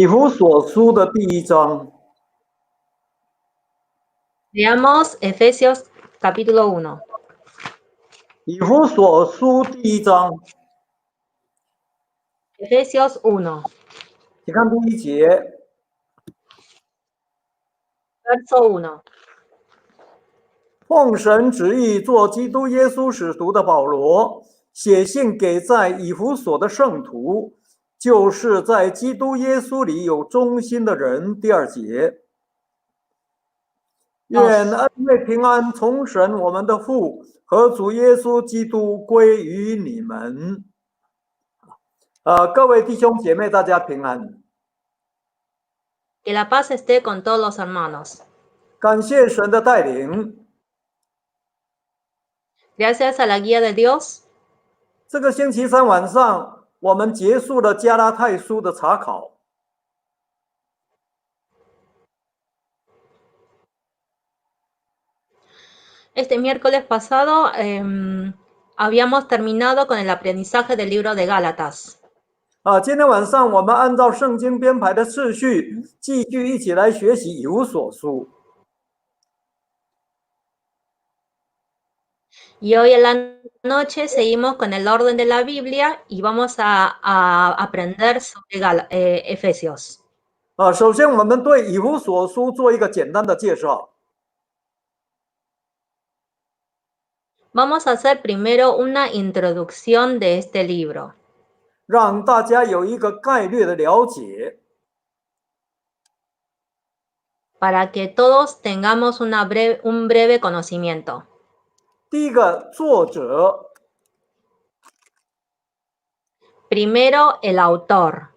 以弗所书的第一章。 Veamos Efesios capítulo 1. 以弗所书第一章， Efesios 1, 请看第一节。 verso 1. 奉神旨意做基督耶稣使徒的保罗，写信给在以弗所的圣徒，就是在基督耶稣里有忠心的人。第二节。愿恩惠平安从神我们的父和主耶稣基督归于你们。各位弟兄姐妹，大家平安。 Que la paz esté con todos los hermanos. 感谢神的带领。 Gracias a la guía de Dios, 这个星期三晚上，我们结束了加拉太书的查考。 este miércoles pasado habíamos terminado con el aprendizaje del libro de Gálatas. 今天晚上我们按照圣经编排的次序，继续一起来学习以弗所书。 Y hoy en la noche seguimos con el orden de la Biblia y vamos a aprender sobre Efesios. 首先我们对以弗所书做一个简单的介绍。 Vamos a hacer primero una introducción de este libro. 让大家有一个概略的了解。 Para que todos tengamos un breve conocimiento. 第一个作者。 Primero, el autor.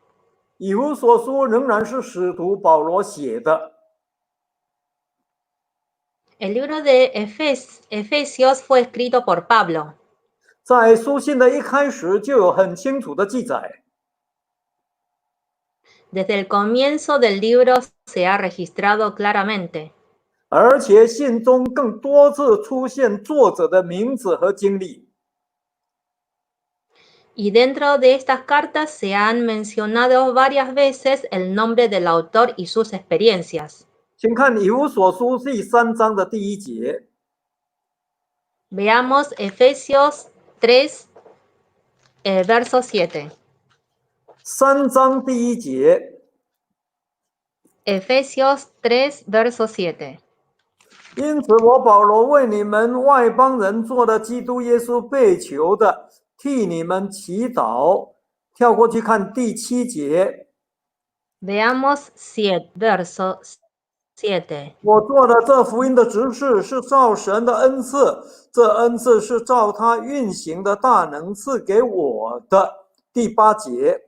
以弗所书仍然是使徒保罗写的。 El libro de Efesios fue escrito por Pablo. 在书信的一开始就有很清楚的记载。 Desde el comienzo del libro se ha registrado claramente. 而且信中更多次出现作者的名字和经历。 Y dentro de estas cartas se han mencionado varias veces el nombre del autor y sus experiencias. 请看以弗所书第3章的第1节。 Veamos Efesios 3, verso 7. 3章第1节。 Efesios 3, verso 7. 因此我保罗为你们外邦人做了基督耶稣被囚的，替你们祈祷。跳过去看第7节。 Veamos 7, verso 7. 我做的这福音的执事是照神的恩赐，这恩赐是照他运行的大能赐给我的。第8节。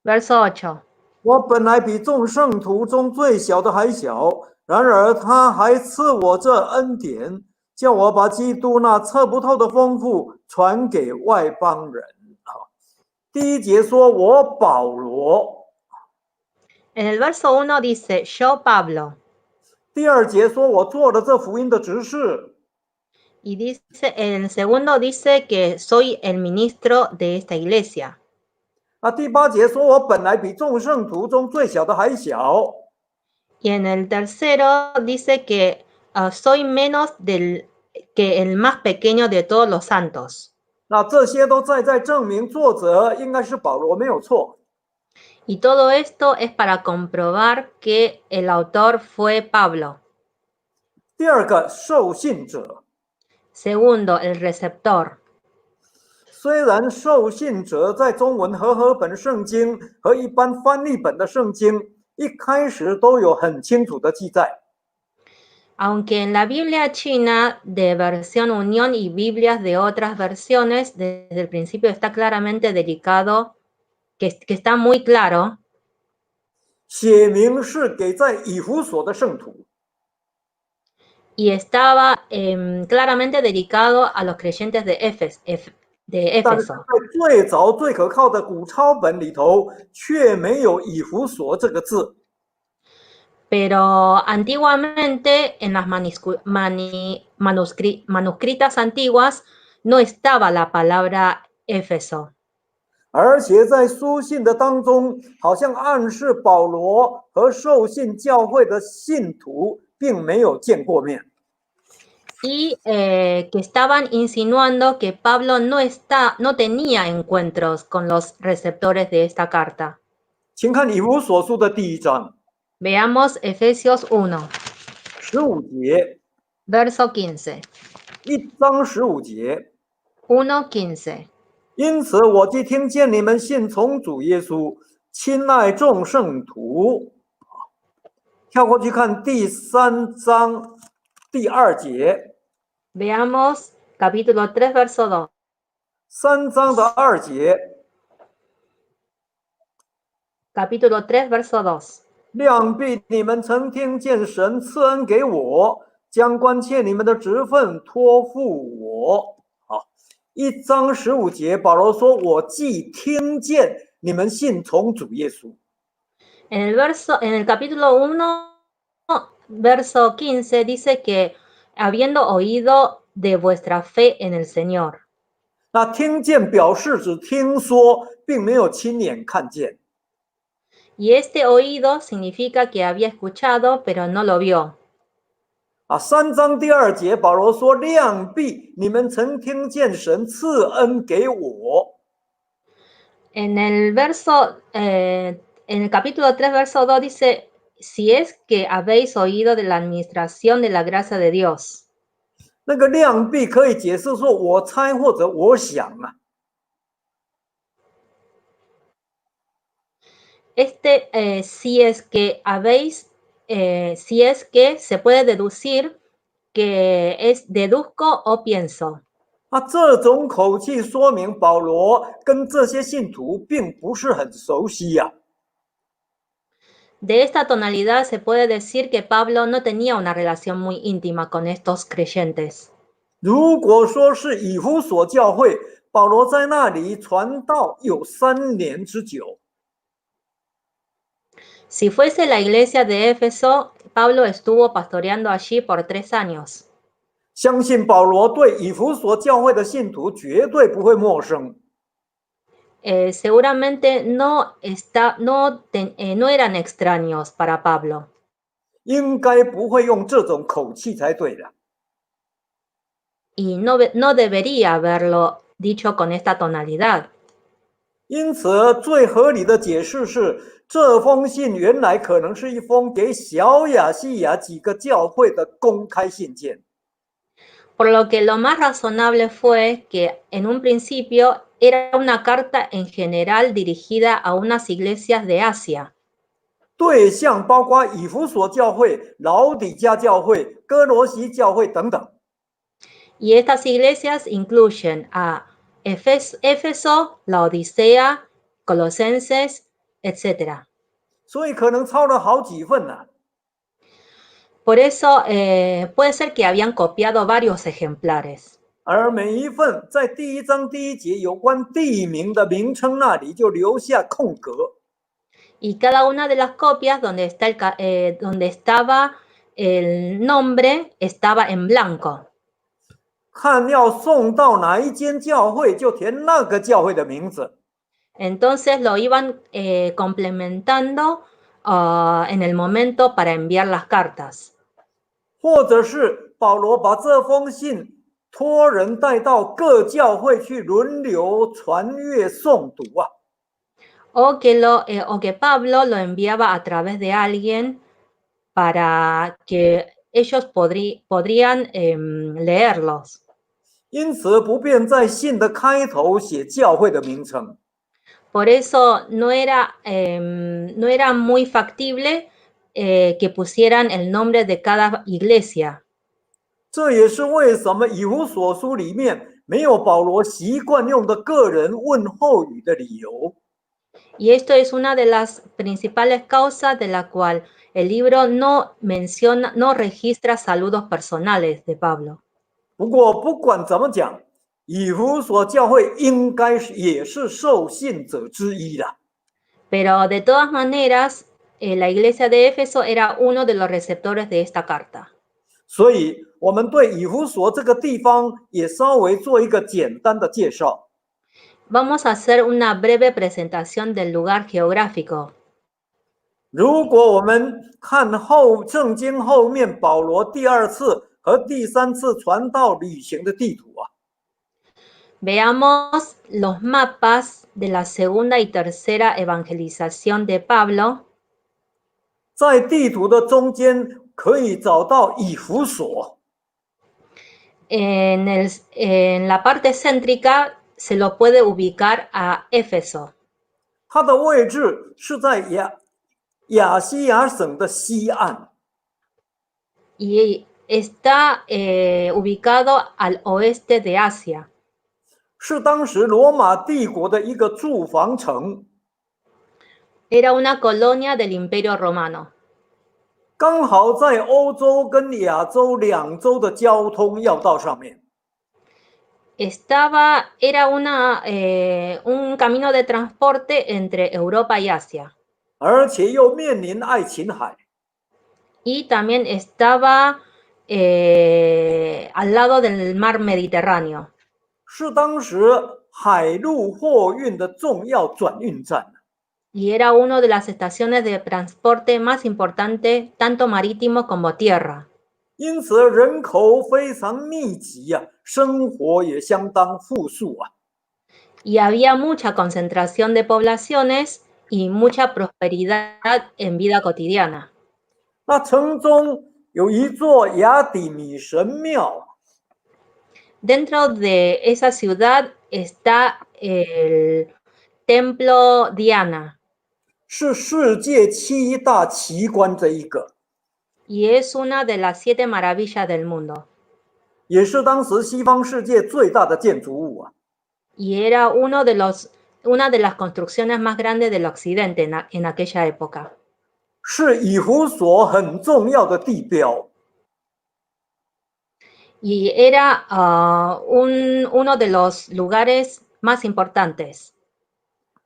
Verso 8. 我本来比众圣徒中最小的还小，然而他还赐我这恩典，叫我把基督那测不透的丰富传给外邦人。第1节说我保罗。 En el verso 1 dice, yo Pablo. 第2节说我做了这福音的执事。 Y dice, en el segundo dice que soy el ministro de esta iglesia. 第8节说我本来比众圣徒中最小的还小。 Y en el tercero dice que soy menos que el más pequeño de todos los santos. 那这些都在证明作者应该是保罗，没有错。 Y todo esto es para comprobar que el autor fue Pablo. 第2个受信者。 Segundo, el receptor. 虽然受信者在中文和合本圣经和一般翻译本的圣经一开始都有很清楚的记载。 Aunque en la Biblia china de versión Unión y Biblias de otras versiones, desde el principio está claramente dedicado, que está muy claro. 写明是给在以弗所的圣徒。 Y estaba claramente dedicado a los creyentes de Éfeso. 但是在最早最可靠的古抄本里头，却没有以弗所这个字。 Pero antiguamente en las manuscritas antiguas no estaba la palabra Éfeso. 而且在书信的当中，好像暗示保罗和受信教会的信徒并没有见过面。Y que estaban insinuando que Pablo no tenía encuentros con los receptores de esta carta. 请看以弗所书的第1章 Veamos Efesios 1, 15节verso 15. ，1章15节。1:15. 因此，我既听见你们信从主耶稣，亲爱众圣徒。跳过去看第3章第2节Veamos capítulo 3, verso 2. ，3章的2节， Capítulo 3, verso 2. 量必你们曾听见神赐恩给我，将关切你们的职分托付我。好，1章15节，保罗说：“我既听见你们信从主耶稣。” En el capítulo 1, verso 15, dice que habiendo oído de vuestra fe en el Señor. 那听见表示只听说，并没有亲眼看见。 Y este oído significa que había escuchado, pero no lo vio. 3章第2节，保罗说：“量必你们曾听见神赐恩给我。” En el capítulo 3, verso 2 dice, si es que habéis oído de la administración de la gracia de Dios. 那个量必可以解释说，我猜或者我想啊。 si es que se puede deducir que es deduzco o pienso. 这种口气说明保罗跟这些信徒并不是很熟悉呀。 De esta tonalidad se puede decir que Pablo no tenía una relación muy íntima con estos creyentes. 如果说是以弗所教会，保罗在那里传道有3年之久。 Si fuese la iglesia de Éfeso, Pablo estuvo pastoreando allí por 3 años. 相信保罗对以弗所教会的信徒绝对不会陌生。 Seguramente no eran extraños para Pablo. 应该不会用这种口气才对的。 Y no debería haberlo dicho con esta tonalidad. 因此，最合理的解释是，这封信原来可能是一封给小亚细亚几个教会的公开信件。 Por lo que lo más razonable fue que en un principio era una carta en general dirigida a unas iglesias de Asia. 对象包括以弗所教会、老底嘉教会、哥罗西教会等等。 Y estas iglesias incluyen a Éfeso, Laodicea, Colosenses, etc. 所以可能抄了好几份呢。 Por eso puede ser que habían copiado varios ejemplares. 而每一份在第1章第1节有关地名的名称那里就留下空格。 Y cada una de las copias donde estaba el nombre estaba en blanco. 看要送到哪一间教会，就填那个教会的名字。 Entonces lo iban complementando en el momento para enviar las cartas. 或者是保罗把这封信托人带到各教会去轮流传阅诵读啊。 O que Pablo lo enviaba a través de alguien para que ellos podrían leerlos. 因此不便在信的开头写教会的名称。 Por eso no era muy factible que pusieran el nombre de cada iglesia. 这也是为什么以弗所书里面没有保罗习惯用的个人问候语的理由。 Y esto es una de las principales causas de la cual el libro no registra saludos personales de Pablo. 不过不管怎么讲，以弗所教会应该也是受信者之一的。 Pero de todas maneras, la iglesia de Éfeso era uno de los receptores de esta carta. 所以我们对以弗所这个地方也稍微做一个简单的介绍。Vamos a hacer una breve presentación del lugar geográfico. 如果我们看圣经后面保罗第2次和第3次传道旅行的地图啊， Veamos los mapas de la segunda y tercera evangelización de Pablo. 在地图的中间可以找到以弗所， En la parte céntrica se lo puede ubicar a Éfeso. 它的位置是在亚细亚省的西岸， Y está ubicado al oeste de Asia. 是当时罗马帝国的一个驻防城， Era una colonia del Imperio Romano. 刚好在欧洲跟亚洲2洲的交通要道上面。 Era un camino de transporte entre Europa y Asia. 而且又面临爱琴海， Y también estaba al lado del mar Mediterráneo. 是当时海陆货运的重要转运站。 Y era una de las estaciones de transporte más importantes, tanto marítimo como tierra. 因此人口非常密集啊，生活也相当富庶啊。 Y había mucha concentración de poblaciones y mucha prosperidad en vida cotidiana. 那城中有一座雅典女神庙， Dentro de esa ciudad está el Templo Diana. 是世界7大奇观这一个， Y es una de las 7 maravillas del mundo. 也是当时西方世界最大的建筑物啊。 Y era una de las construcciones más grandes del occidente en aquella época. 是以弗所很重要的地标。 Y era uno de los lugares más importantes.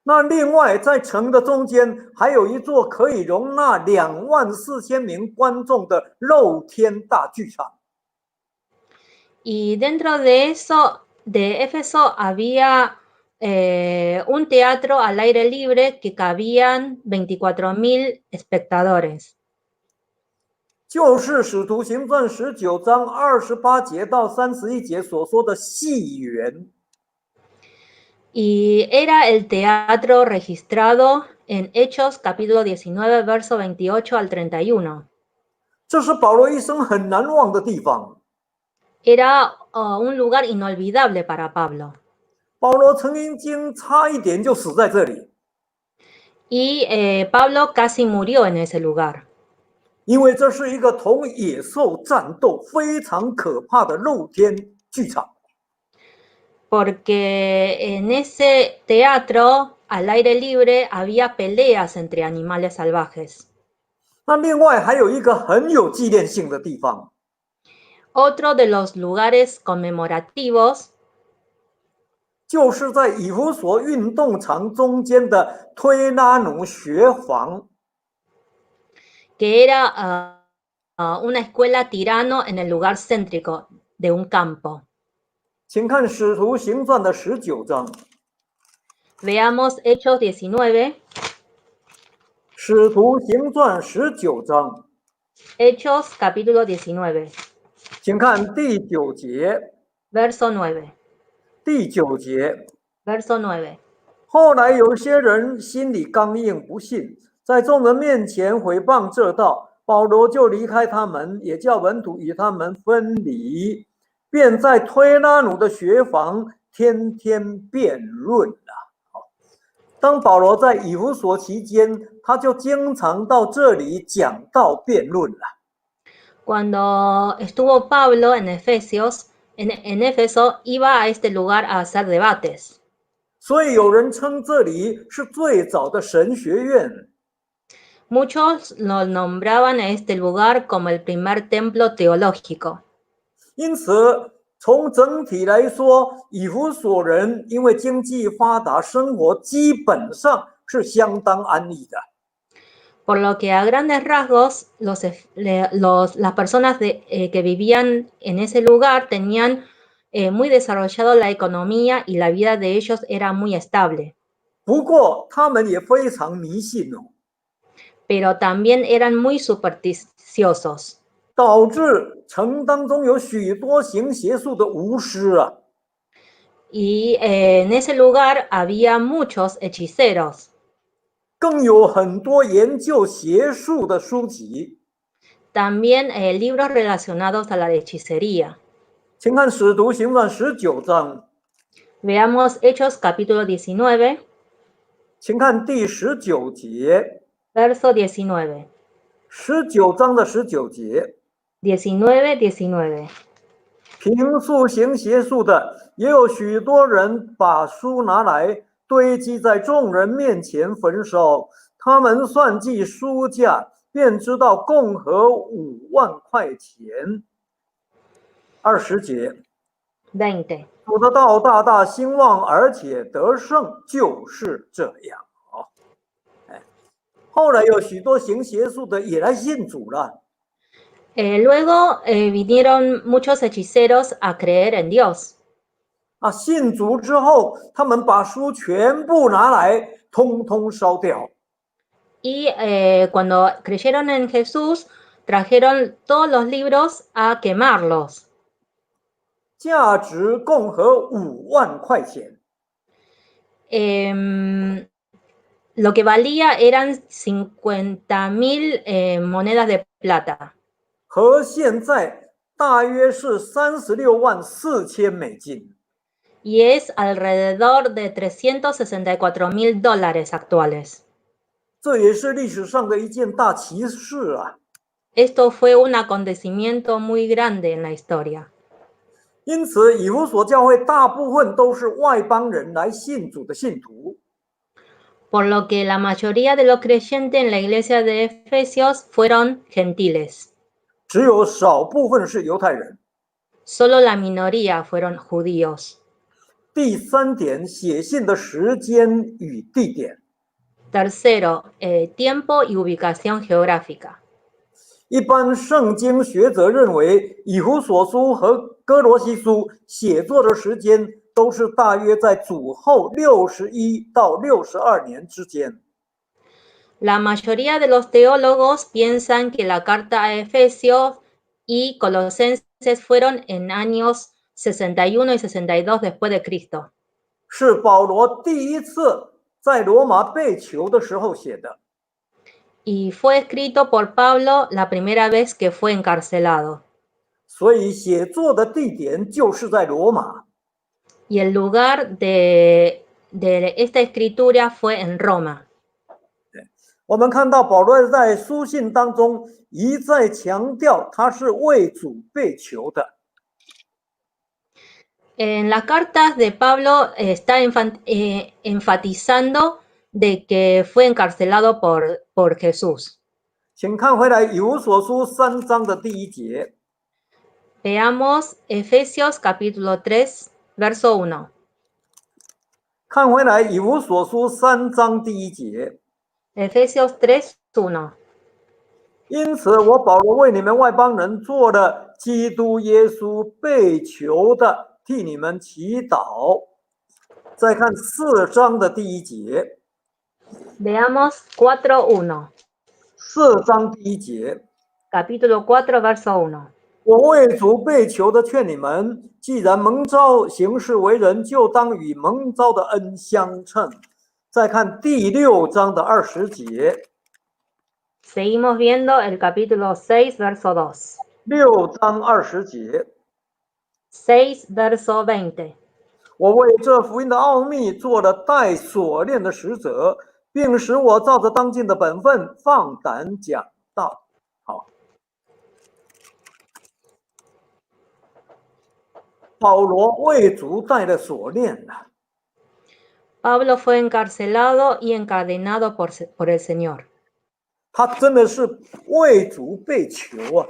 那另外在城的中间还有一座可以容纳24000名观众的露天大剧场。 Y dentro de eso, de Éfeso, había un teatro al aire libre que cabían 24,000 espectadores. 就是使徒行传19章28节到31节所说的戏园。 Y era el teatro registrado en Hechos capítulo 19, verso 28 al 31. 这是保罗一生很难忘的地方。 Era un lugar inolvidable para Pablo. 保罗曾经差一点就死在这里， Y Pablo casi murió en ese lugar. 因为这是一个同野兽战斗非常可怕的露天剧场。 Porque en ese teatro al aire libre había peleas entre animales salvajes. 那另外还有一个很有纪念性的地方， Otro de los lugares conmemorativos 就是在以弗所运动场中间的推拉努学房。 que era una escuela tirano en el lugar céntrico de un campo. 请看《使徒行传》的19章，《 Veamos Hechos 19, 使徒行传》19章， Hechos capítulo 19, 请看第9节。 verso 9, 第9节， verso 9. 后来有些人心里刚硬，不信，在众人面前毁谤这道，保罗就离开他们，也叫门徒与他们分离，便在推拉努的学房天天辩论了。当保罗在以弗所期间，他就经常到这里讲道辩论了。 Cuando estuvo Pablo en Éfeso, iba a este lugar a hacer debates. 所以有人称这里是最早的神学院。 Muchos lo nombraban a este lugar como el primer templo teológico. 因此，从整体来说，以弗所人因为经济发达，生活基本上是相当安逸的。 Por lo que a grandes rasgos, las personas que vivían en ese lugar tenían muy desarrollado la economía y la vida de ellos era muy estable. 不过他们也非常迷信哦， Pero también eran muy supersticiosos. 导致城当中有许多行邪术的巫师啊。 Y en ese lugar había muchos hechiceros. 更有很多研究邪术的书籍。 También libros relacionados a la hechicería. 请看《使徒行传》19章， Veamos Hechos capítulo 19, 请看第19节， verso 19. 19章的19节。 19. 平素行邪术的，也有许多人把书拿来堆积在众人面前焚烧。他们算计书价，便知道共合5万块钱。20节， 20. 主的道大大兴旺，而且得胜，就是这样啊。后来有许多行邪术的也来信主了。 Luego vinieron muchos hechiceros a creer en Dios. 啊，信主之后，他们把书全部拿来，通通烧掉。 Y cuando creyeron en Jesús, trajeron todos los libros a quemarlos. 价值共合5万块钱。 Lo que valía eran 50,000 monedas de plata. 和现在大约是36万4千美金。 Y es alrededor de 364,000 dólares actuales. 这也是历史上的一件大奇事啊！ Esto fue un acontecimiento muy grande en la historia. 因此，以弗所教会大部分都是外邦人来信主的信徒。 Por lo que la mayoría de los creyentes en la iglesia de Efesios fueron gentiles. 只有少部分是犹太人。 Solo la minoría fueron judíos. 第3点，写信的时间与地点。 Tercero, tiempo y ubicación geográfica. 一般圣经学者认为，以弗所书和哥罗西书写作的时间都是大约在主后61到62年之间。 La mayoría de los teólogos piensan que la carta a Efesios y Colosenses fueron en años 61 y 62 después de Cristo. 是保罗第一次在罗马被囚的时候写的。 Y fue escrito por Pablo la primera vez que fue encarcelado. 所以写作的地点就是在罗马。 Y el lugar de esta escritura fue en Roma. 我们看到保罗在书信当中一再强调他是为主被囚的。 En las cartas de Pablo está enfatizando de que fue encarcelado por Jesús. 请看回来以弗所书3章的第1节。 Veamos Efesios capítulo 3, verso 1. 看回来以弗所书3章第1节。 Efesios 3, 1. 因此，我保罗为你们外邦人做了基督耶稣被囚的，替你们祈祷。再看4章的第1节。 Veamos 4, 1. 4章第1节。 Capítulo 4, verso 1. 我为主被囚的劝你们，既然蒙召行事为人，就当与蒙召的恩相称。再看第6章的20节。 Seguimos viendo el capítulo 6, verso 2. 6章20节。 6, verso 20. 我为这福音的奥秘做了带锁链的使者，并使我照着当尽的本分放胆讲道。好，保罗为主带了锁链了。 Pablo fue encarcelado y encadenado por el Señor. 他真的是为主被囚啊！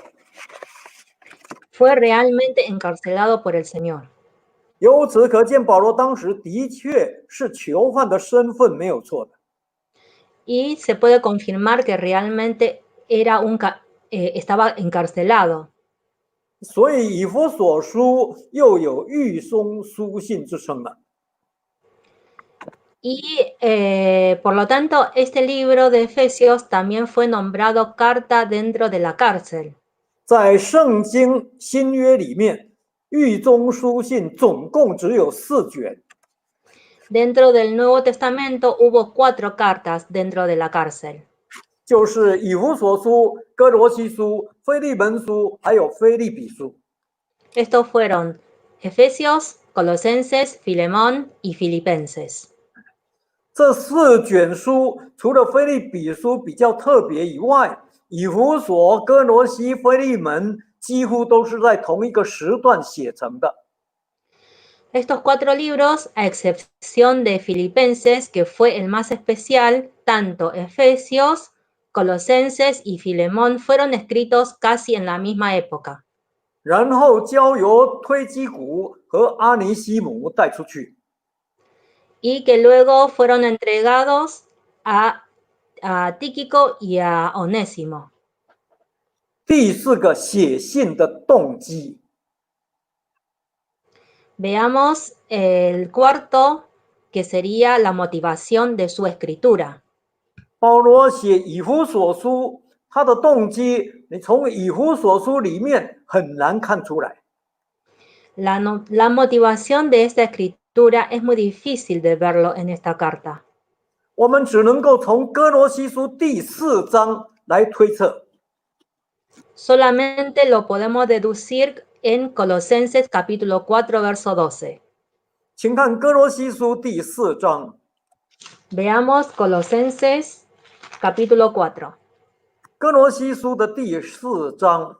Fue realmente encarcelado por el Señor. 由此可见，保罗当时的确是囚犯的身份没有错的。 Y se puede confirmar que realmente era estaba encarcelado. 所以以弗所书又有狱中书信之称了。Y por lo tanto, este libro de Efesios también fue nombrado carta dentro de la cárcel. 在圣经新约里面，狱中书信总共只有4卷。Dentro del Nuevo Testamento hubo 4 cartas dentro de la cárcel. 就是以弗所书、哥罗西书、腓利门书，还有腓利比书。Estos fueron Efesios, Colosenses, Filemón y Filipenses. 这4卷书除了腓利比书比较特别以外，以弗所、哥罗西、腓利门几乎都是在同一个时段写成的。Estos 4 libros, a excepción de Filipenses, que fue el más especial, tanto Efesios, Colosenses y Filemón fueron escritos casi en la misma época. 然后交由推基古和阿尼西姆带出去。Y que luego fueron entregados a Tíquico y a Onésimo. 第4个写信的动机。Veamos el cuarto, que sería la motivación de su escritura. 保罗写以弗所书，他的动机，你从以弗所书里面很难看出来。La motivación de esta escritura es muy difícil de verlo en esta carta. 我们只能够从哥罗西书第4章来推测。Solamente lo podemos deducir en Colosenses capítulo 4, verso 12. 请看哥罗西书第4章。Veamos Colosenses capítulo 4. 哥罗西书的第4章。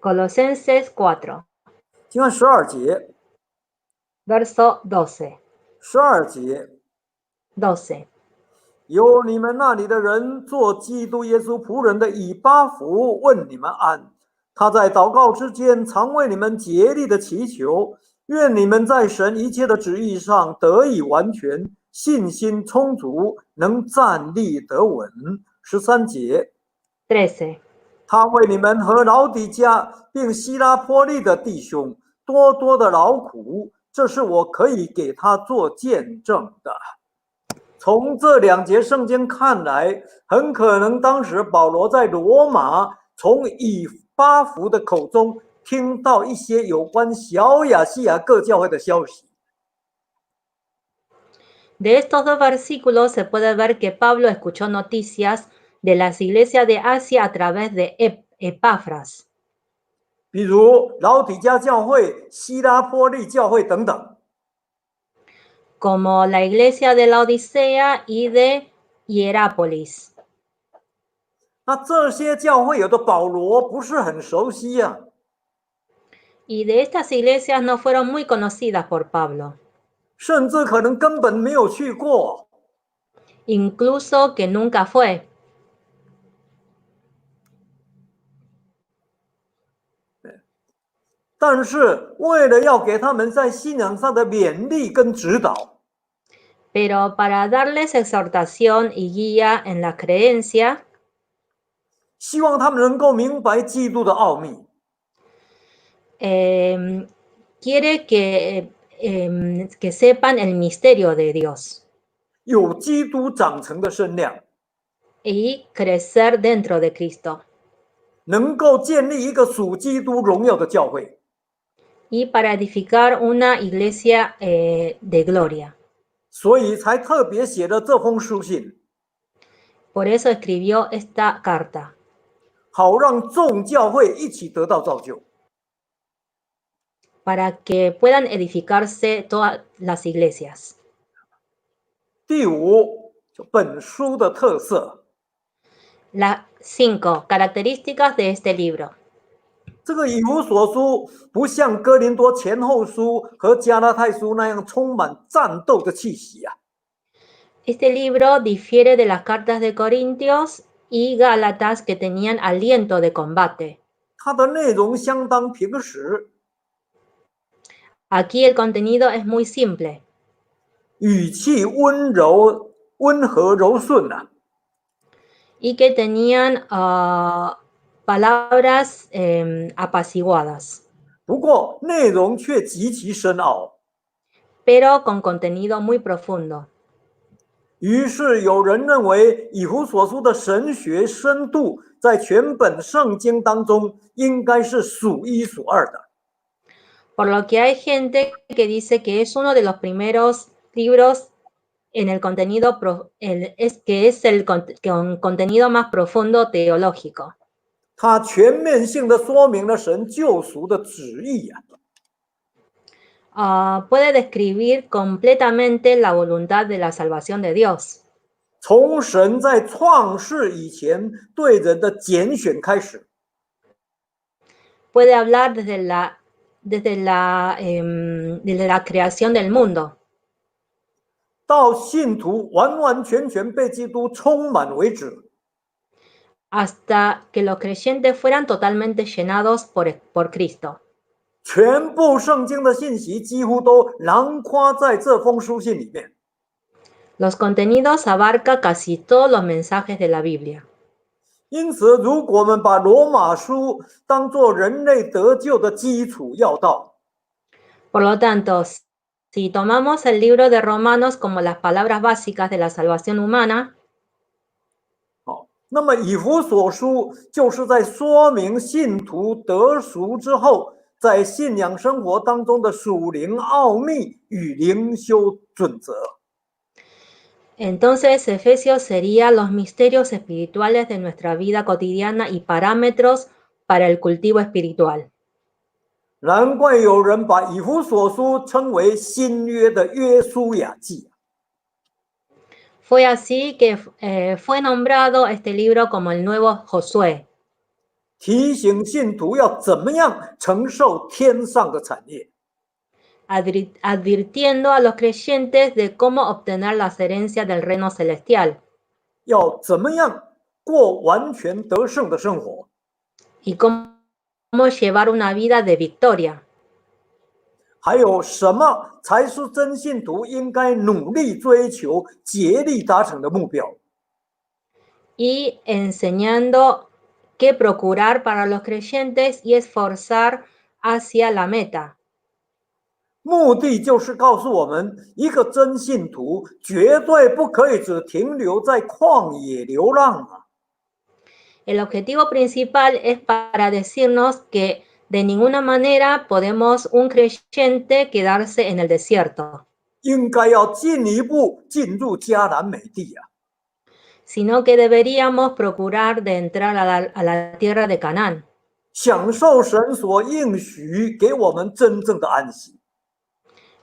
Colosenses 4. 请看12节。Verso 12. 12节。12. 有你们那里的人做基督耶稣仆人的以巴弗问你们安，他在祷告之间常为你们竭力的祈求，愿你们在神一切的旨意上得以完全，信心充足，能站立得稳。13节。13. 他为你们和老底嘉并希拉波利的弟兄多多的劳苦，这是我可以给他做见证的。从这2节圣经看来，很可能当时保罗在罗马从以巴弗的口中听到一些有关小亚细亚各教会的消息。De estos 2 versículos se puede ver que Pablo escuchó noticias de las iglesias de Asia a través de Epafras. 比如老底嘉教会、希拉波利教会等等。Como la iglesia de la Odisea y de Hierápolis. 那这些教会有的保罗不是很熟悉呀。Y de estas iglesias no fueron muy conocidas por Pablo. 甚至可能根本没有去过。Incluso que nunca fue. 但是为了要给他们在信仰上的勉励跟指导， Pero para darles exhortación y guía en la creencia, 希望他们能够明白基督的奥秘， quiere que sepan el misterio de Dios 有基督长成的身量， y crecer dentro de Cristo 能够建立一个属基督荣耀的教会。 y para edificar una iglesia de gloria. 所以才特别写了这封书信， Por eso escribió esta carta, 好让众教会一起得到造就。 para que puedan edificarse todas las iglesias. 第5，就本书的特色。 Las 5 características de este libro. 这个以弗所书不像哥林多前后书和加拉太书那样充满战斗的气息啊。 Este libro difiere de las cartas de Corintios y Gálatas que tenían aliento de combate. 它的内容相当平实， Aquí el contenido es muy simple. 语气温和柔顺啊。 Y que tenían palabras apaciguadas. 不过内容却极其深奥。pero con contenido muy profundo. 于是有人认为，以弗所书的神学深度在全本圣经当中应该是数一数二的。Por lo que hay gente que dice que es uno de los primeros libros en el contenido, que es el con contenido más profundo teológico. 它全面性的说明了神救赎的旨意呀。Puede describir completamente la voluntad de la salvación de Dios. 从神在创世以前对人的拣选开始， Puede hablar desde la creación del mundo. 到信徒完完全全被基督充满为止。 Hasta que los creyentes fueran totalmente llenados por Cristo. 全部圣经的信息几乎都囊括在这封书信里面。 Los contenidos abarca casi todos los mensajes de la Biblia. 因此，如果我们把罗马书当作人类得救的基础要道， Por lo tanto, si tomamos el libro de Romanos como las palabras básicas de la salvación humana, 好，那么以弗所书就是在说明信徒得赎之后，在信仰生活当中的属灵奥秘与灵修准则。 entonces Efesios sería los misterios espirituales de nuestra vida cotidiana y parámetros para el cultivo espiritual. 难怪有人把以弗所书称为新约的约书亚记。 Fue así que fue nombrado este libro como el nuevo Josué, 提醒信徒要怎么样承受天上的产业， advirtiendo a los creyentes de cómo obtener las herencias del reino celestial 要怎么样过完全得胜的生活， y cómo llevar una vida de victoria. 还有什么才是真信徒应该努力追求、竭力达成的目标。 Y enseñando qué procurar para los creyentes y esforzar hacia la meta. 目的就是告诉我们，一个真信徒绝对不可以只停留在旷野流浪啊！ El objetivo principal es para decirnos que de ninguna manera podemos un creyente quedarse en el desierto, 应该要进一步进入迦南美地啊！ sino que deberíamos procurar de entrar a la tierra de Canaán, 享受神所应许给我们真正的安息。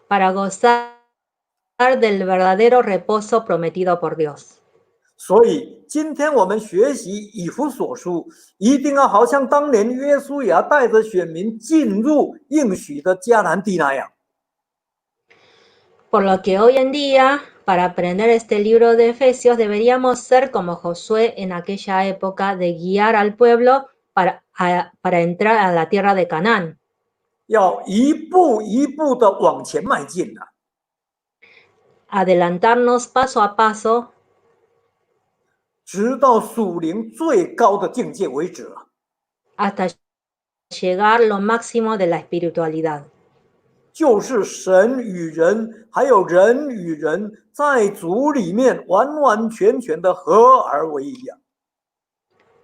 para gozar del verdadero reposo prometido por Dios. 所以，今天我们学习以弗所书，一定要好像当年约书亚带着选民进入应许的迦南地那样。 Por lo que hoy en día, para aprender este libro de Efesios, deberíamos ser como Josué en aquella época de guiar al pueblo para entrar a la tierra de Canaán. 要一步一步的往前迈进啊！ Adelantarnos paso a paso 直到属灵最高的境界为止啊！ hasta llegar lo máximo de la espiritualidad. 就是神与人，还有人与人，在主里面完完全全的合而为一啊！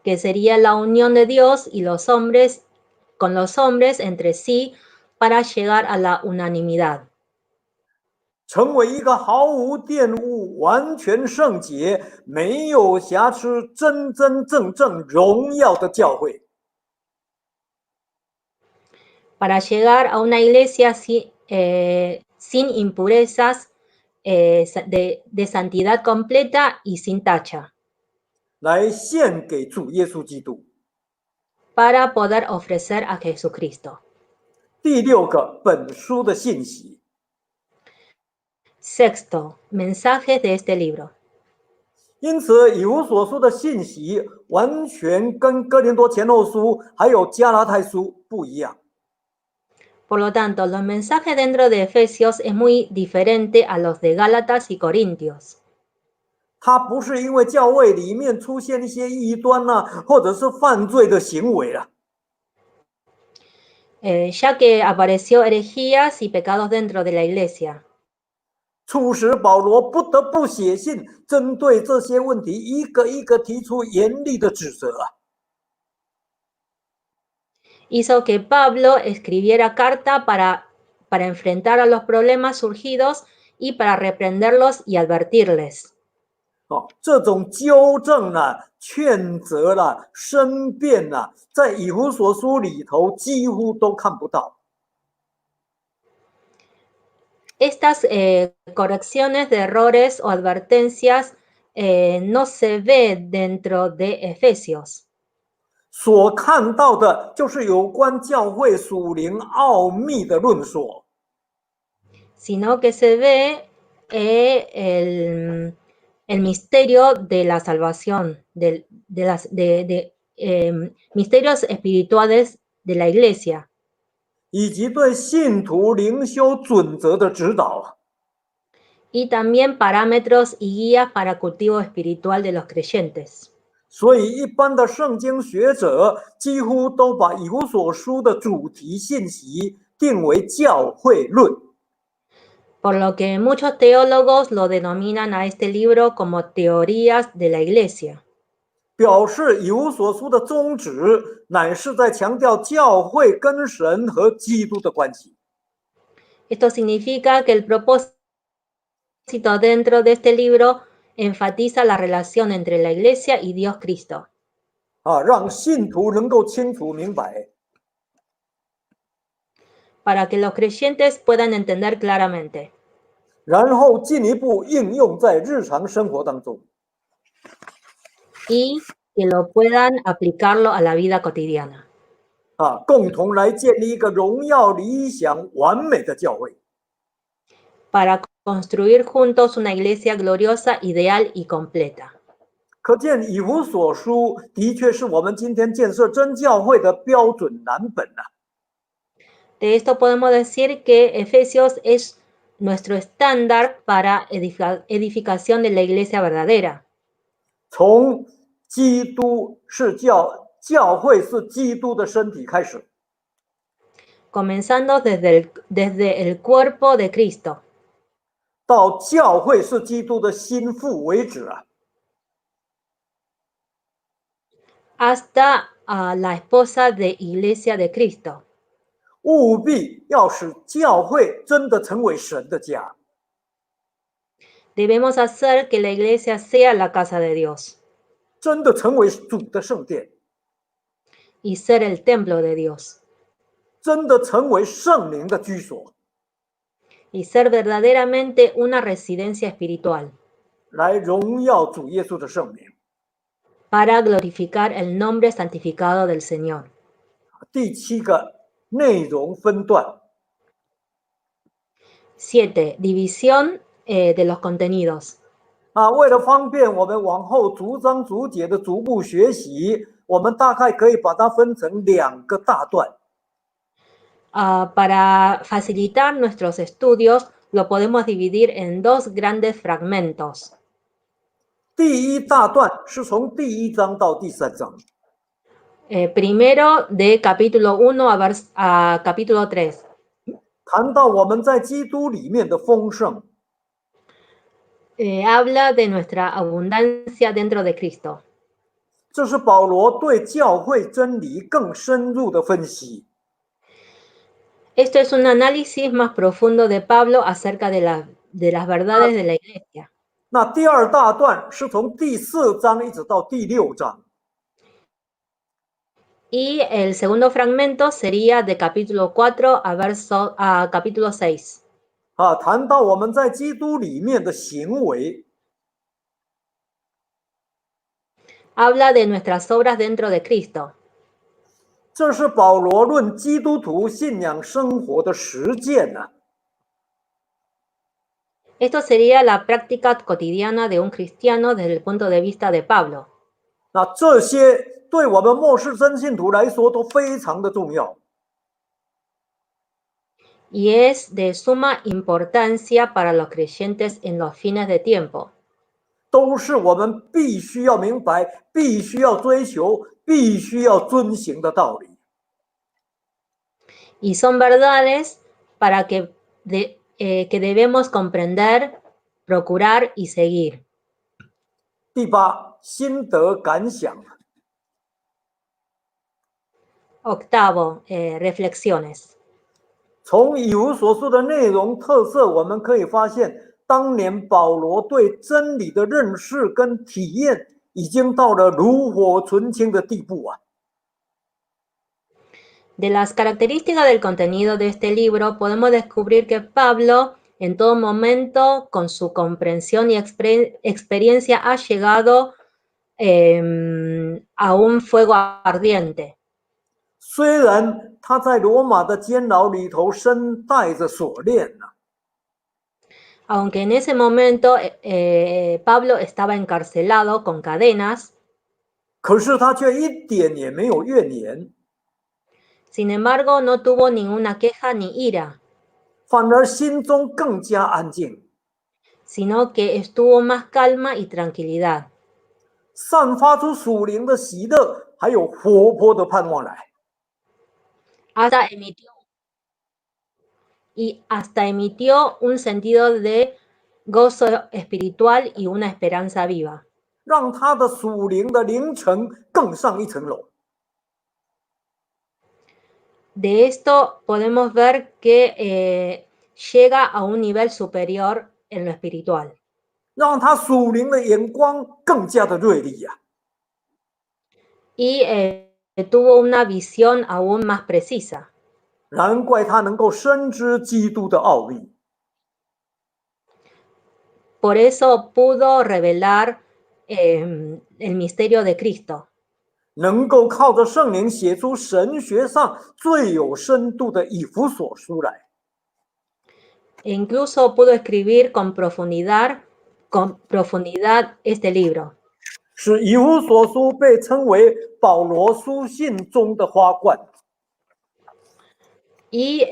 Que sería la unión de Dios y los hombres con los hombres entre sí para llegar a la unanimidad. 成为一个毫无玷污、完全圣洁、没有瑕疵、真真正正荣耀的教会。 Para llegar a una iglesia sin impurezas, de santidad completa y sin tacha. 来献给主耶稣基督。 Para poder ofrecer a Jesucristo. 第六个，本书的信息。 Sexto, mensajes de este libro. 因此，以弗所书的信息完全跟哥林多前后书还有加拉太书不一样。 Por lo tanto, los mensajes dentro de Efesios es muy diferente a los de Gálatas y Corintios. 它不是因为教会里面出现一些异端或者是犯罪的行为 ya que apareció herejías y pecados dentro de la iglesia. 促使保罗不得不写信，针对这些问题一个一个提出严厉的指责。Hizo que Pablo escribiera carta para enfrentar a los problemas surgidos y para reprenderlos y advertirles. 这种纠正劝责申辩在以弗所书里头几乎都看不到。Estas correcciones de errores o advertencias no se ve dentro de Efesios. 所看到的就是有关教会属灵奥秘的论说， sino que se ve el misterio de la salvación, misterios espirituales de la iglesia. 以及对信徒灵修准则的指导。 Y también parámetros y guías para cultivo espiritual de los creyentes. 所以一般的圣经学者几乎都把以弗所书的主题信息定为教会论。 Por lo que muchos teólogos lo denominan a este libro como teorías de la iglesia. 表示以弗所书的宗旨乃是在强调教会跟神和基督的关系。 Esto significa que el propósito dentro de este libro enfatiza la relación entre la iglesia y Dios Cristo. 让信徒能够清楚明白。 Para que los creyentes puedan entender claramente. 然后进一步应用在日常生活当中。 Y que lo puedan aplicarlo a la vida cotidiana. 共同来建立一个荣耀、理想、完美的教会。 Para construir juntos una iglesia gloriosa, ideal y completa. 可见以弗所书的确是我们今天建设真教会的标准蓝本。 De esto podemos decir que Efesios es nuestro estándar para edificación de la iglesia verdadera. 从基督是教会是基督的身体开始， Comenzando desde el cuerpo de Cristo. 到教会是基督的心腹为止。 Hasta la esposa de iglesia de Cristo. 务必要使教会真的成为神的家。 Debemos hacer que la iglesia sea la casa de Dios. 真的成为主的圣殿。 Y ser el templo de Dios. 真的成为圣灵的居所。 Y ser verdaderamente una residencia espiritual. 来荣耀主耶稣的圣名。 Para glorificar el nombre santificado del Señor. 第7个内容分段。 7. División de los contenidos. 为了方便我们往后逐章逐节的逐步学习，我们大概可以把它分成2个大段。 Para facilitar nuestros estudios, lo podemos dividir en 2 grandes fragmentos. 第1大段是从第1章到第3章。 Primero de capítulo 1 a capítulo 3. 谈到我们在基督里面的丰盛。 Habla de nuestra abundancia dentro de Cristo. 这是保罗对教会真理更深入的分析。 Esto es un análisis más profundo de Pablo acerca de las verdades de la iglesia. 那第2大段是从第4章一直到第6章。 Y el segundo fragmento sería de capítulo 4 a capítulo 6. 谈到我们在基督里面的行为。 Habla de nuestras obras dentro de Cristo. 这是保罗论基督徒信仰生活的实践。 Esto sería la práctica cotidiana de un cristiano desde el punto de vista de Pablo. 那这些对我们末世真信徒来说都非常的重要。 Y es de suma importancia para los creyentes en los fines de tiempo. 都是我们必须要明白、必须要追求、必须要遵行的道理。y son verdades para que debemos comprender, procurar y seguir. 第八，心得感想。 Octavo, reflexiones. 从以弗所书的内容特色，我们可以发现，当年保罗对真理的认识跟体验，已经到了炉火纯青的地步啊！ De las características del contenido de este libro, podemos descubrir que Pablo, en todo momento, con su comprensión y experiencia, ha llegado a un fuego ardiente. 虽然他在罗马的监牢里头身带着锁链呢， Aunque en ese momento Pablo estaba encarcelado con cadenas, 可是他却一点也没有怨言， sin embargo no tuvo ninguna queja ni ira, 反而心中更加安静， sino que estuvo más calma y tranquilidad. 散发出属灵的喜乐，还有活泼的盼望来。 hasta emitió un sentido de gozo espiritual y una esperanza viva. 让他的属灵的凌晨更上一层楼。 De esto podemos ver que llega a un nivel superior en lo espiritual. 让他属灵的眼光更加的锐利呀、Y tuvo una visión aún más precisa. 难怪他能够深知基督的奥秘。 Por eso pudo revelar el misterio de Cristo. 能够靠着圣灵写出神学上最有深度的以弗所书来。 E incluso pudo escribir con profundidad este libro. 使以弗所书被称为保罗书信中的花冠。 Y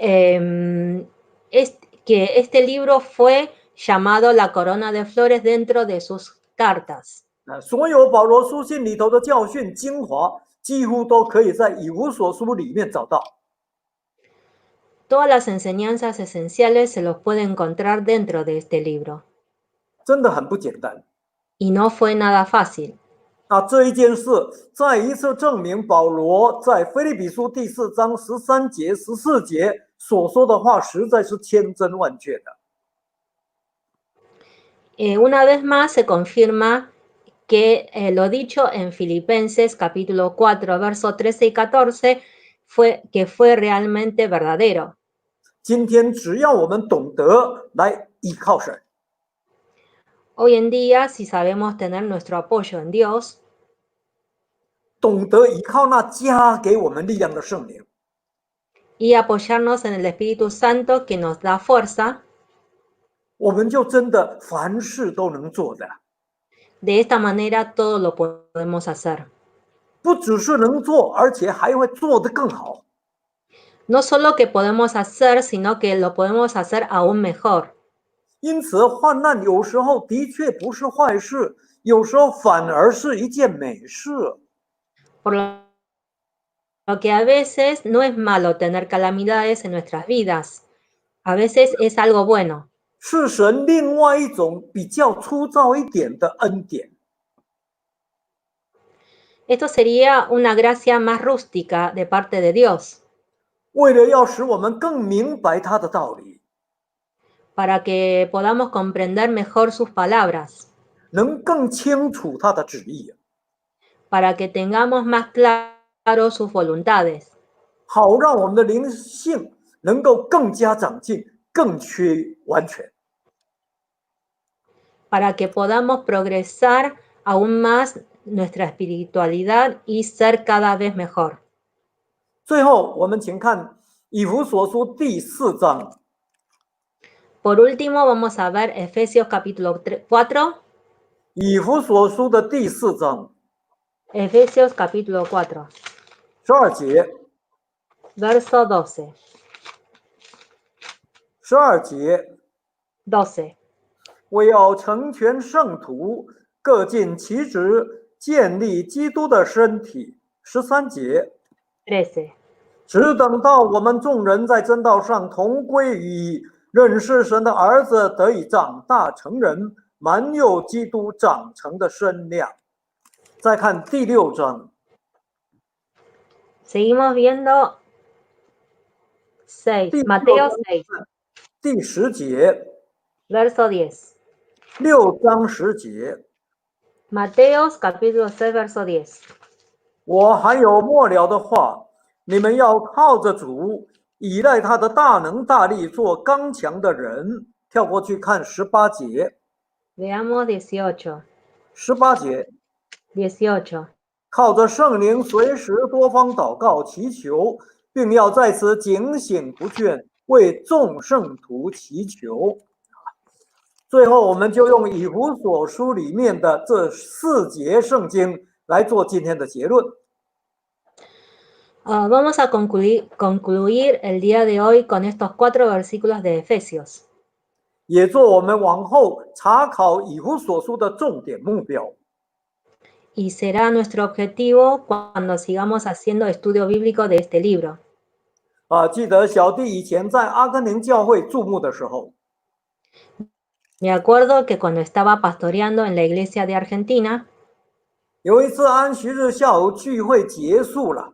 que este libro fue llamado la corona de flores dentro de sus cartas. 所有保罗书信里头的教训精华，几乎都可以在以弗所书里面找到。 Todas las enseñanzas esenciales se los puede encontrar dentro de este libro. 真的很不简单。 Y no fue nada fácil. 这一件事再一次证明保罗在腓立比书第4章13节、14节所说的话实在是千真万确的。 Una vez más se confirma que lo dicho en Filipenses capítulo 4, versos 13 y 14 que fue realmente verdadero. 今天只要我们懂得来依靠神， Hoy en día, si sabemos tener nuestro apoyo en Dios, 懂得依靠那加给我们力量的圣灵， y apoyarnos en el Espíritu Santo que nos da fuerza, 我们就真的凡事都能做的。 de esta manera todo lo podemos hacer. 不只是能做，而且还会做得更好。 No solo que podemos hacer, sino que lo podemos hacer aún mejor. 因此，患难有时候的确不是坏事，有时候反而是一件美事。 Por lo que a veces no es malo tener calamidades en nuestras vidas. A veces es algo bueno. 是神另外一种比较粗糙一点的恩典。 Esto sería una gracia más rústica de parte de Dios. 为了要使我们更明白他的道理， para que podamos comprender mejor sus palabras, 能更清楚他的旨意， para que tengamos más claro sus voluntades, 好让我们的灵性能够更加长进，更趋完全。 para que podamos progresar aún más nuestra espiritualidad y ser cada vez mejor. 最后，我们请看以弗所书第4章。 Por último, vamos a ver Efesios capítulo 4. 以弗所书的第4章 Efesios capítulo 4, 12节， verso 12. 12节， 12. 为要成全圣徒，各尽其职，建立基督的身体。13节， 13. 只等到我们众人在真道上同归于一，认识神的儿子得以长大成人，满有基督长成的身量。再看第6章。 Seguimos viendo 6, 第6 Mateo 章 6, 第10节， verso 10. 6章10节。 Mateos capítulo 6, verso 10. 我还有末了的话，你们要靠着主，依赖他的大能大力，做刚强的人。跳过去看18节。 Veamos 18. 18节， 18. 靠着圣灵随时多方祷告祈求，并要在此警醒不倦，为众圣徒祈求。最后，我们就用以弗所书里面的这4节圣经来做今天的结论。Vamos a concluir el día de hoy con estos 4 versículos de Efesios. 也做我们往后查考以弗所书的重点目标。Y será nuestro objetivo cuando sigamos haciendo estudio bíblico de este libro. 记得小弟以前在阿根廷教会注牧的时候， Me acuerdo que cuando estaba pastoreando en la iglesia de Argentina, 有一次安息日下午聚会结束了，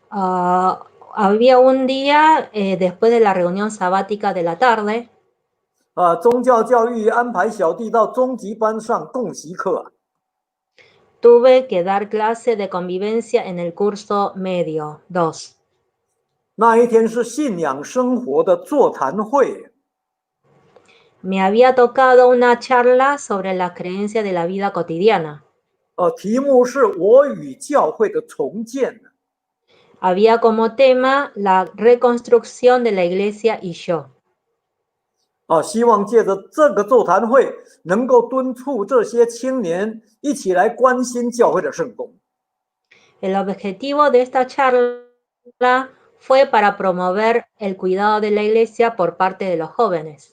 había un día después de la reunión sabática de la tarde, 宗教教育安排小弟到中级班上共习课。 tuve que dar clase de convivencia en el curso medio 2. 那一天是信仰生活的座谈会， Me había tocado una charla sobre la creencia de la vida cotidiana. 题目是我与教会的重建。 Había como tema la reconstrucción de la iglesia y yo. 希望借着这个座谈会，能够敦促这些青年一起来关心教会的圣工。 El objetivo de esta charla fue para promover el cuidado de la iglesia por parte de los jóvenes.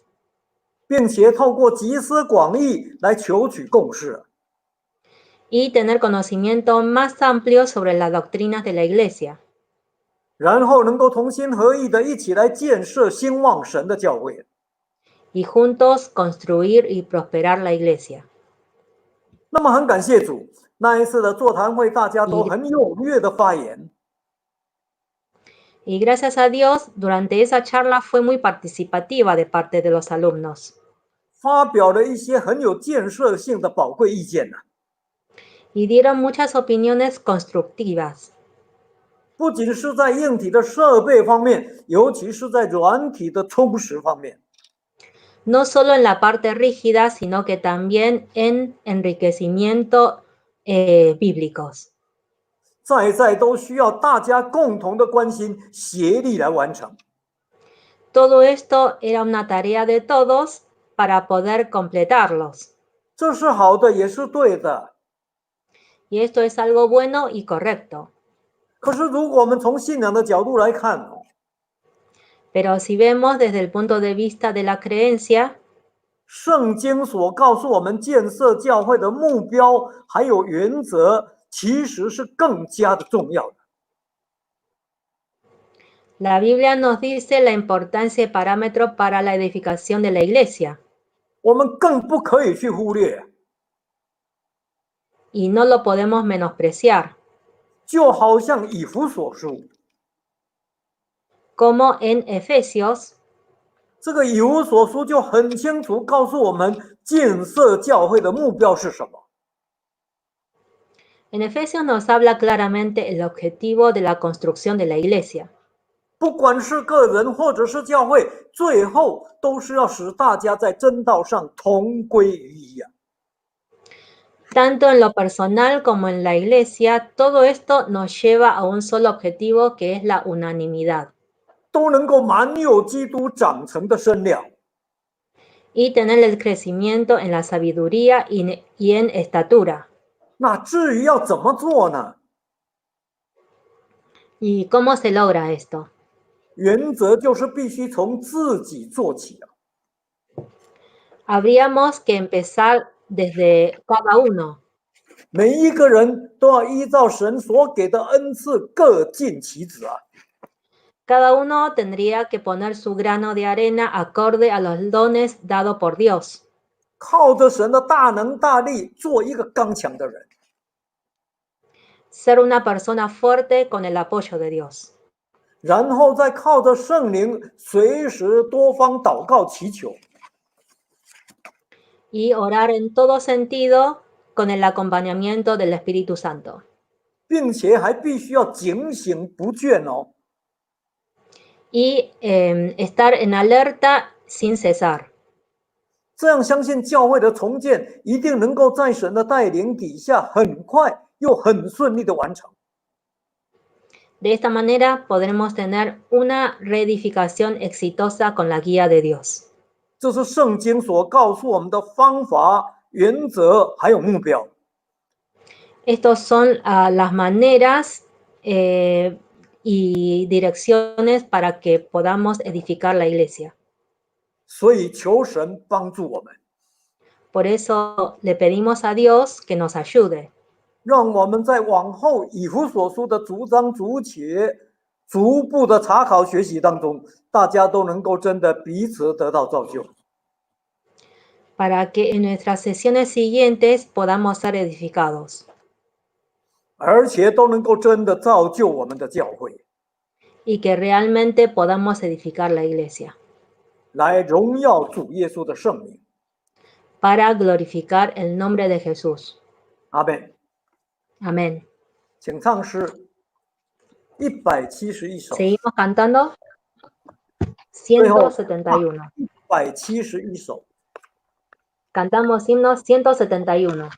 并且透过集思广益来求取共识。 Y tener conocimiento más amplio sobre las doctrinas de la iglesia. 然后能够同心合意的一起来建设兴旺神的教会。 Y juntos construir y prosperar la iglesia. 那么很感谢主，那一次的座谈会，大家都很踊跃的发言。 Y gracias a Dios, durante esa charla fue muy participativa de parte de los alumnos. 发表了一些很有建设性的宝贵意见。 Y dieron muchas opiniones constructivas. 不仅是在硬体的设备方面，尤其是在软体的充实方面。 No solo en la parte rígida, sino que también en enriquecimiento bíblicos. 在都需要大家共同的关心，协力来完成。 Todo esto era una tarea de todos para poder completarlos. 这是好的，也是对的。 Y esto es algo bueno y correcto. 可是，如果我们从信仰的角度来看， Pero si vemos desde el punto de vista de la creencia, 圣经所告诉我们建设教会的目标还有原则，其实是更加的重要的。 la Biblia nos dice la importancia y parámetro para la edificación de la iglesia. 我们更不可以去忽略。 Y no lo podemos menospreciar. 就好像以弗所书， Como en Efesios, 这个以弗所书就很清楚告诉我们建设教会的目标是什么。 en Efesios nos habla claramente el objetivo de la construcción de la iglesia. 不管是个人或者是教会，最后都是要使大家在真道上同归于一啊。 Tanto en lo personal como en la iglesia, todo esto nos lleva a un solo objetivo que es la unanimidad. 都能够满有基督长成的身量。 Y tener el crecimiento en la sabiduría y en estatura. 那至于要怎么做呢？ ¿Y cómo se logra esto? 原则就是必须从自己做起啊。 Habríamos que empezar desde cada uno. 每一个人都要依照神所给的恩赐各尽其职啊。Cada uno tendría que poner su grano de arena acorde a los dones dados por Dios. 靠着神的大能大力，做一个刚强的人。Ser una persona fuerte con el apoyo de Dios. 然后再靠着圣灵，随时多方祷告祈求。Y orar en todo sentido con el acompañamiento del Espíritu Santo. 并且还必须要警醒不倦哦。Y estar en alerta sin cesar. 这样相信教会的重建一定能够在神的带领底下，很快又很顺利的完成。De esta manera podremos tener una reedificación exitosa con la guía de Dios. 这是圣经所告诉我们的方法、原则还有目标。Estos son las maneras y direcciones para que podamos edificar la iglesia. 所以求神帮助我们， Por eso le pedimos a Dios que nos ayude, 让我们在往后以弗所书的逐章逐节、逐步的查考学习当中，大家都能够真的彼此得到造就。 para que en nuestras sesiones siguientes podamos ser edificados 而且都能够真的造就我们的教会， y que realmente podamos edificar la iglesia 来荣耀主耶稣的圣名。 para glorificar el nombre de Jesús. 阿门。 Amén. 请唱诗171首。 Seguimos cantando 171. 171首。 Cantamos himno 171.